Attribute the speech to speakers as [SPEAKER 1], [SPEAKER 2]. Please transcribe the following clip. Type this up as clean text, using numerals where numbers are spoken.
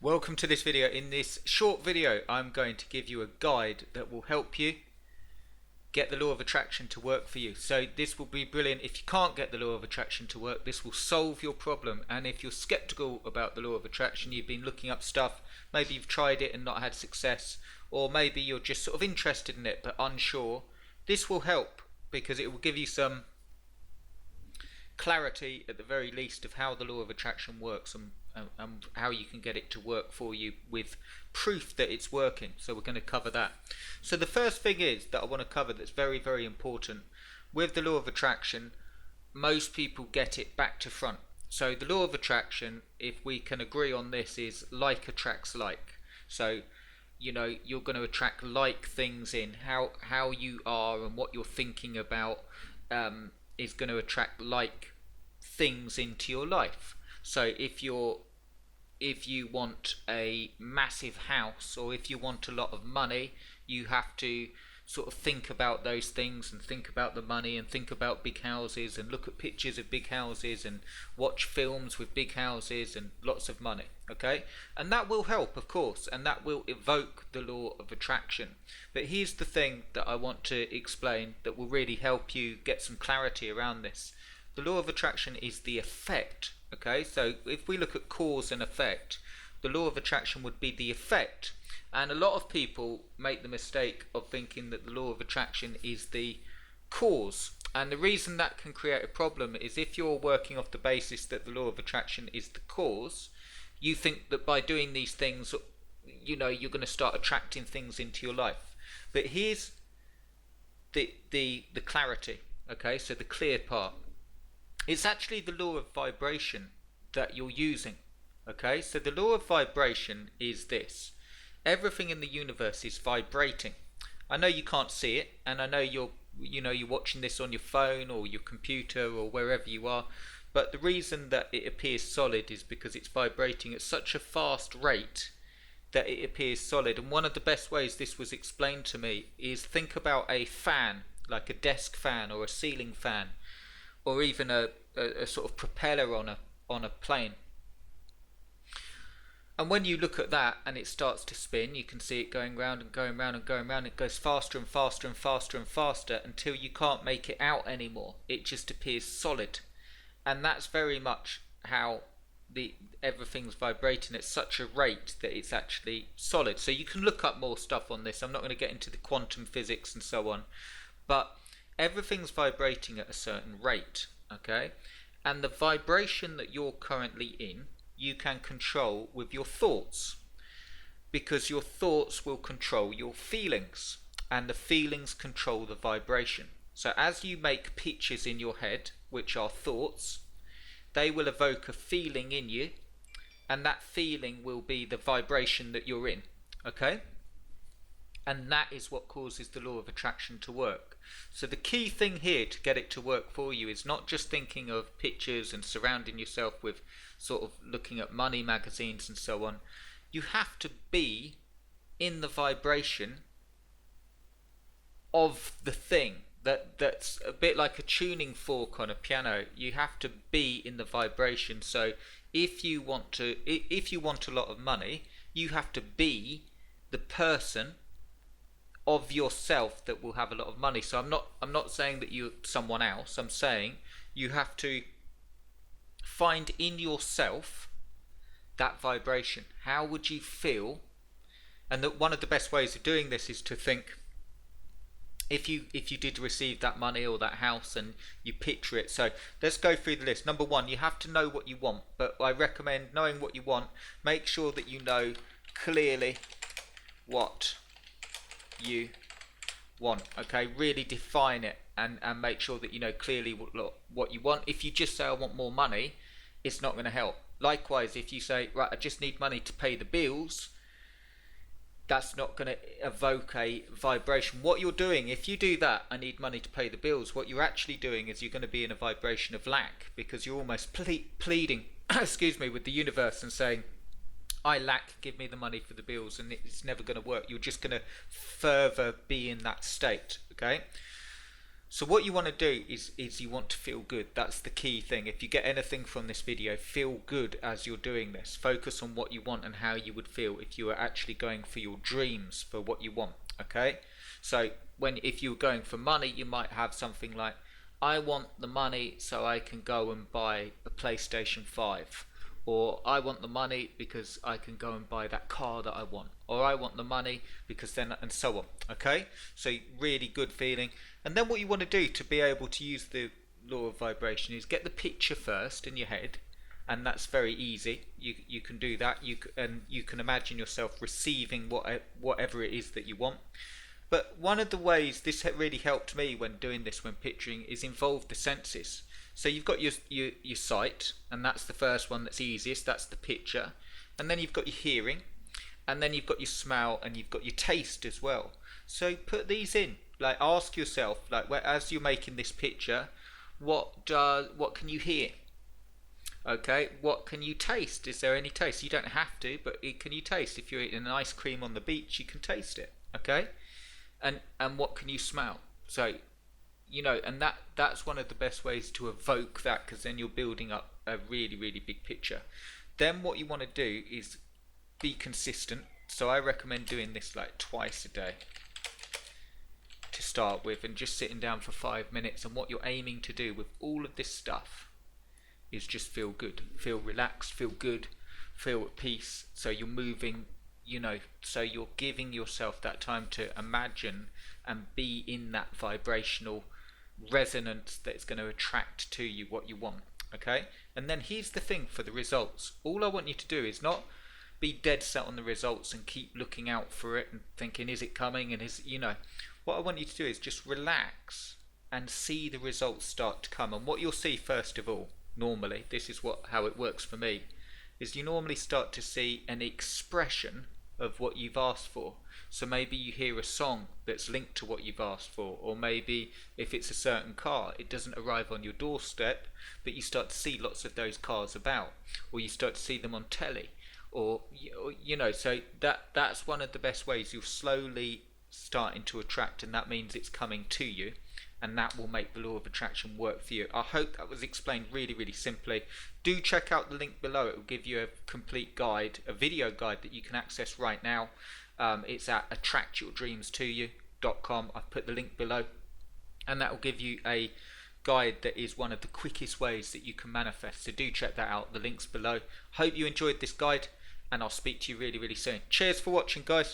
[SPEAKER 1] Welcome to this video. In this short video, I'm going to give you a guide that will help you get the law of attraction to work for you. So this will be brilliant. If you can't get the law of attraction to work, this will solve your problem. And if you're skeptical about the law of attraction, you've been looking up stuff, maybe you've tried it and not had success, or maybe you're just sort of interested in it but unsure, this will help because it will give you some clarity at the very least of how the law of attraction works and how you can get it to work for you with proof that it's working. So we're going to cover that. So the first thing is that I want to cover that's very, very important. With the law of attraction, most people get it back to front. So the law of attraction, if we can agree on this, is like attracts like. So you're going to attract like things in. How you are and what you're thinking about is going to attract like things into your life. So if you want a massive house, or if you want a lot of money, you have to sort of think about those things and think about the money and think about big houses and look at pictures of big houses and watch films with big houses and lots of money. Okay, and that will help, of course, and that will evoke the law of attraction. But here's the thing that I want to explain that will really help you get some clarity around this. The law of attraction is the effect. Okay, so if we look at cause and effect, the law of attraction would be the effect. And a lot of people make the mistake of thinking that the law of attraction is the cause. And the reason that can create a problem is if you're working off the basis that the law of attraction is the cause, you think that by doing these things, you're going to start attracting things into your life. But here's the clarity. Okay, so the clear part. It's actually the law of vibration that you're using. Okay, so the law of vibration is this. Everything in the universe is vibrating. I know you can't see it, and I know you're watching this on your phone or your computer or wherever you are, but the reason that it appears solid is because it's vibrating at such a fast rate that it appears solid. And one of the best ways this was explained to me is think about a fan, like a desk fan or a ceiling fan, or even a sort of propeller on a plane. And when you look at that and it starts to spin, you can see it going round and going round and going round. It goes faster and faster and faster and faster until you can't make it out anymore. It just appears solid. And that's very much how everything's vibrating at such a rate that it's actually solid. So you can look up more stuff on this. I'm not going to get into the quantum physics and so on. But everything's vibrating at a certain rate, okay? And the vibration that you're currently in, you can control with your thoughts, because your thoughts will control your feelings, and the feelings control the vibration. So as you make pictures in your head, which are thoughts, they will evoke a feeling in you, and that feeling will be the vibration that you're in, okay? And that is what causes the law of attraction to work. So the key thing here to get it to work for you is not just thinking of pictures and surrounding yourself with sort of looking at money magazines and so on. You have to be in the vibration of the thing. That's a bit like a tuning fork on a piano. You have to be in the vibration. So if you want a lot of money, you have to be the person of yourself that will have a lot of money. So I'm not saying that you're someone else. I'm saying you have to find in yourself that vibration. How would you feel? And that one of the best ways of doing this is to think, if you did receive that money or that house and you picture it. So let's go through the list. Number one, you have to know what you want. But I recommend knowing what you want. Make sure that you know clearly what you want. Okay, really define it and make sure that you know clearly what you want. If you just say I want more money, it's not going to help. Likewise, if you say, right, I just need money to pay the bills, that's not going to evoke a vibration. What you're doing, if you do that, I need money to pay the bills, what you're actually doing is you're going to be in a vibration of lack, because you're almost pleading excuse me, with the universe and saying, I lack, give me the money for the bills, and it's never going to work. You're just going to further be in that state, okay? So what you want to do is you want to feel good. That's the key thing. If you get anything from this video, feel good as you're doing this. Focus on what you want and how you would feel if you were actually going for your dreams, for what you want. Okay? So if you were going for money, you might have something like, I want the money so I can go and buy a PlayStation 5. Or I want the money because I can go and buy that car that I want. Or I want the money because then, and so on. Okay? So really good feeling. And then what you want to do to be able to use the law of vibration is get the picture first in your head. And that's very easy. You can do that. And you can imagine yourself receiving whatever it is that you want. But one of the ways this really helped me when doing this, when picturing, is involve the senses. So you've got your sight, and that's the first one that's easiest, that's the picture. And then you've got your hearing, and then you've got your smell, and you've got your taste as well. So put these in, like ask yourself, like as you're making this picture, what can you hear? Okay, what can you taste? Is there any taste? You don't have to, but can you taste? If you're eating an ice cream on the beach, you can taste it. Okay, and what can you smell? So, and that's one of the best ways to evoke that, because then you're building up a really, really big picture. Then what you want to do is be consistent. So I recommend doing this like twice a day to start with, and just sitting down for 5 minutes. And what you're aiming to do with all of this stuff is just feel good, feel relaxed, feel good, feel at peace. So you're moving, so you're giving yourself that time to imagine and be in that vibrational resonance that's going to attract to you what you want. Okay? And then here's the thing for the results. All I want you to do is not be dead set on the results and keep looking out for it and thinking, is it coming? And what I want you to do is just relax and see the results start to come. And what you'll see first of all, normally, this is how it works for me, is you normally start to see an expression of what you've asked for. So maybe you hear a song that's linked to what you've asked for, or maybe if it's a certain car, it doesn't arrive on your doorstep, but you start to see lots of those cars about, or you start to see them on telly, or so that's one of the best ways. You're slowly starting to attract, and that means it's coming to you, and that will make the law of attraction work for you. I hope that was explained really, really simply. Do check out the link below. It will give you a complete guide, a video guide that you can access right now. It's at attractyourdreamstoyou.com. I've put the link below, and that will give you a guide that is one of the quickest ways that you can manifest. So do check that out. The link's below. Hope you enjoyed this guide, and I'll speak to you really, really soon. Cheers for watching, guys.